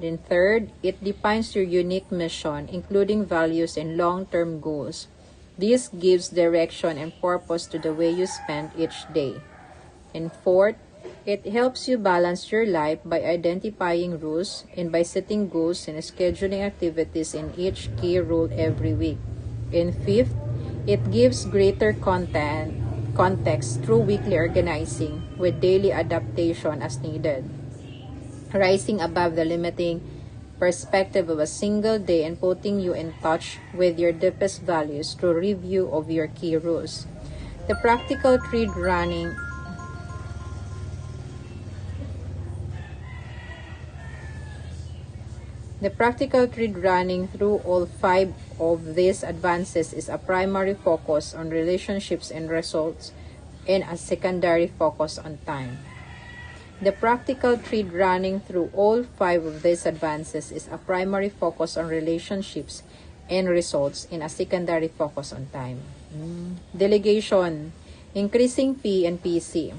Then third, it defines your unique mission, including values and long-term goals. This gives direction and purpose to the way you spend each day. And fourth, it helps you balance your life by identifying rules and by setting goals and scheduling activities in each key rule every week. And fifth, it gives greater context through weekly organizing with daily adaptation as needed, rising above the limiting perspective of a single day and putting you in touch with your deepest values through review of your key rules. The practical trade running The practical thread running through all 5 of these advances is a primary focus on relationships and results and a secondary focus on time. The practical thread running through all 5 of these advances is a primary focus on relationships and results and a secondary focus on time. Delegation, increasing P and PC.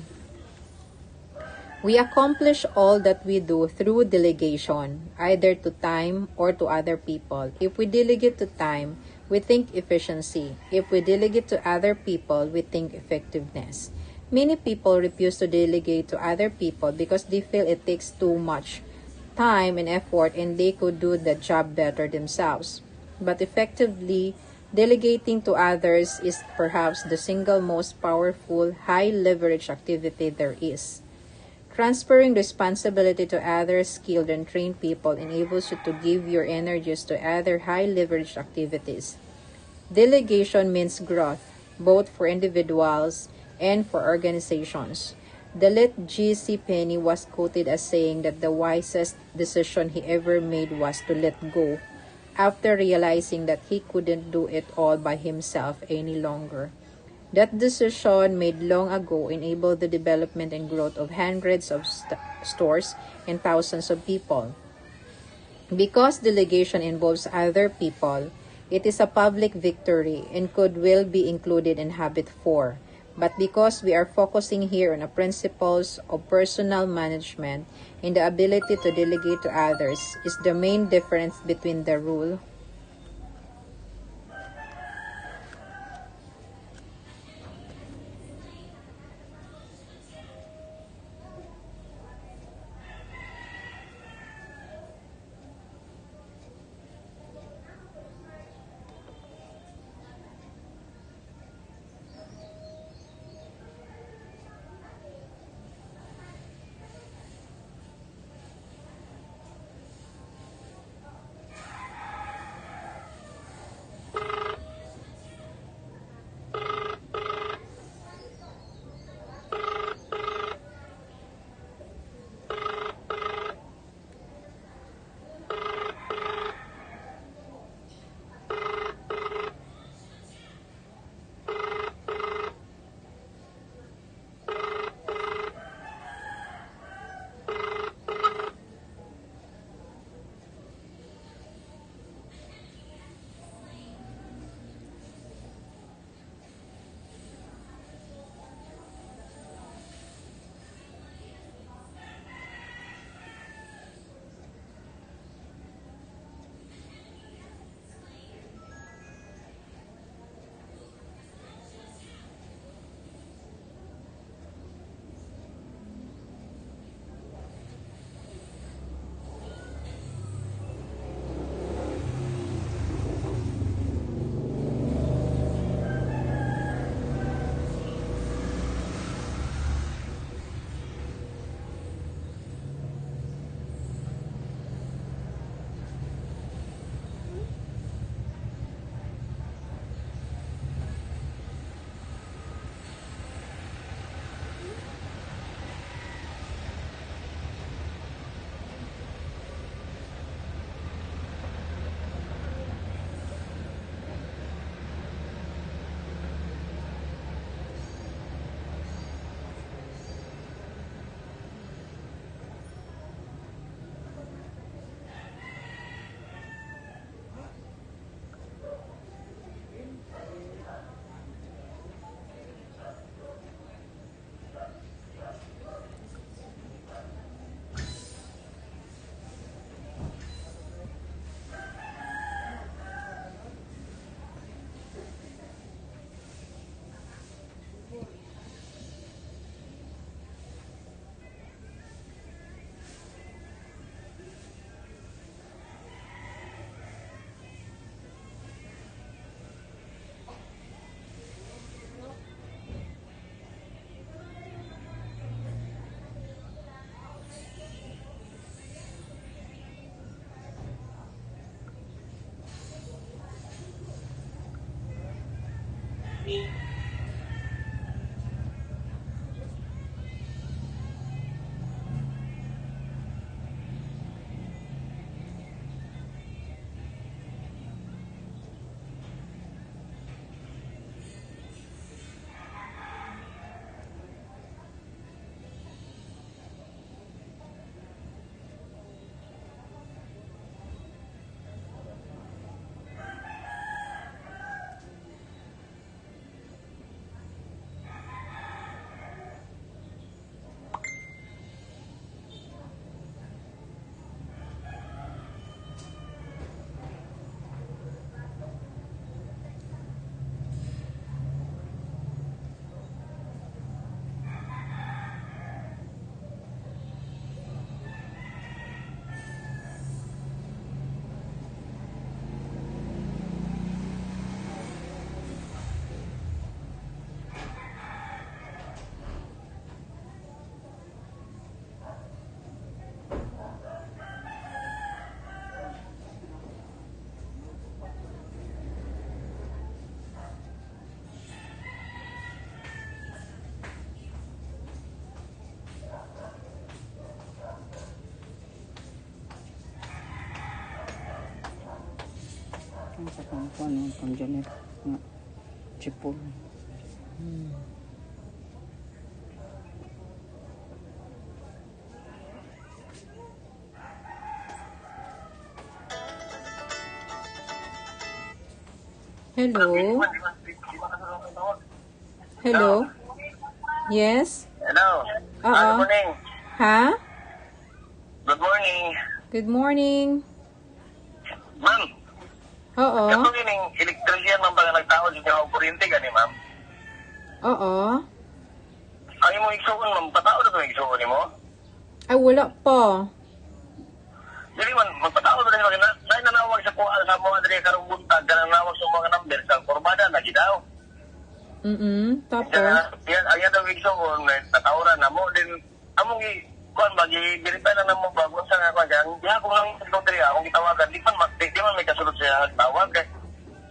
We accomplish all that we do through delegation, either to time or to other people. If we delegate to time, we think efficiency. If we delegate to other people, we think effectiveness. Many people refuse to delegate to other people because they feel it takes too much time and effort and they could do the job better themselves. But effectively, delegating to others is perhaps the single most powerful, high-leverage activity there is. Transferring responsibility to other skilled and trained people enables you to give your energies to other high-leverage activities. Delegation means growth, both for individuals and for organizations. The late G.C. Penney was quoted as saying that the wisest decision he ever made was to let go, after realizing that he couldn't do it all by himself any longer. That decision made long ago enabled the development and growth of hundreds of stores and thousands of people. Because delegation involves other people, it is a public victory and could well be included in Habit 4. But because we are focusing here on the principles of personal management and the ability to delegate to others is the main difference between the rule Ang sa pang ano, pang Janet. Nga. Chipol. Hello? Hello? Yes? Hello. Oo. Good morning. Ha? Good morning. Good morning. Ma'am, Oo. kato kining electrician man ba nga nagtawag sa inyo kuryente gani, ma'am? Oo. Ang imong igsuon, ma'am, patao na itong igsuon ni mo? Ay, wala pa. Dili man, magpatao na rin, nanawag sa kuha sa mga dali karong buntag, nanawag sa mga number sa kurbada, lagi daw. Tapos? Yan, ang yan ang igsuon, natawran na mo, din, among kuan bagi verify na namo bago sa nga kaya di ako lang diri akong gitawagan di man may kasulod sa tawag kay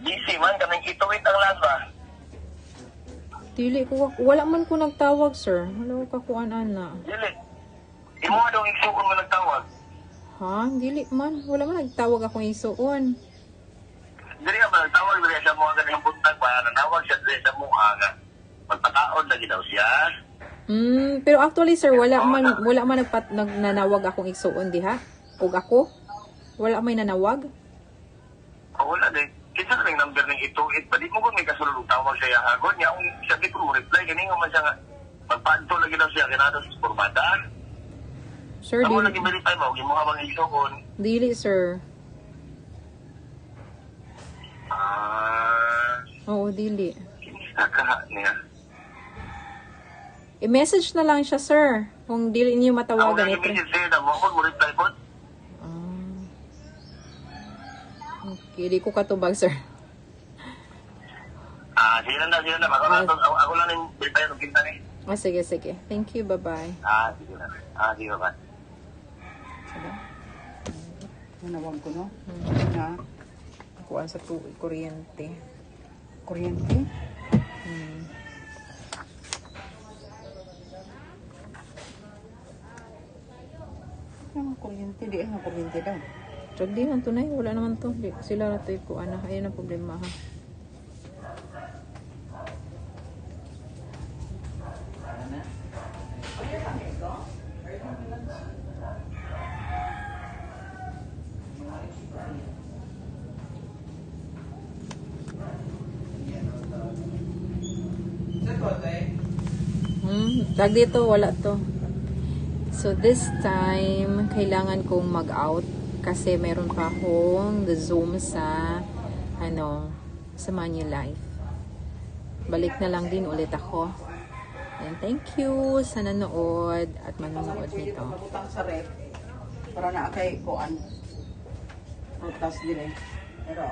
busy man kanang ituwit ang lasa. Dili ko, wala man ko nagtawag, sir. Wala ko kakuan ana. Dili. Imo daw igsuon mo nagtawag. Ha? Dili man. Wala man nagtawag akong isuon. Dili ka ba nagtawag diri sa mga kanang buntag ba nanawag siya diri sa mga nga magpataod lagi daw siya. Pero actually, sir, wala man nagnanawag akong isuon diha. Ug ako? Wala may nanawag? Wala din. Kinsa na yung number ng ituit ba? Di mo ba may kasulod og tawag siya hagon niya ang sabi ko mo reply kini nga man siya nga magpadto lagi daw siya kinado sa kurbada. Sir, Amo dili. lagi verify mo imo nga bang igsuon. Dili, sir. Oo, dili. Kinsa ka niya. I-message na lang siya, sir. Kung dili niyo Ako matawagan lagi ito. message sa'yo na mo reply po. Okay, di ko katubag, sir. Sige na. Ako lang yung verify ng kinta ni. Sige, sige. Thank you, bye-bye. Sige na. Sige ba? Nanawag ko, no? Na, Kuan sa kuryente. kuryente. Ano kuryente? Di nga kuryente daw. So, di man tunay. Wala naman to. Di, sila na to kuan na. Ayun ang problema, ha. Tag dito, wala to. So, this time, kailangan kong mag-out kasi meron pa akong the Zoom sa, sa Manulife. Balik na lang din ulit ako. And thank you sa nanood at manonood nito. Pabutang sa rep para na kay kuan. Prutas dire. Pero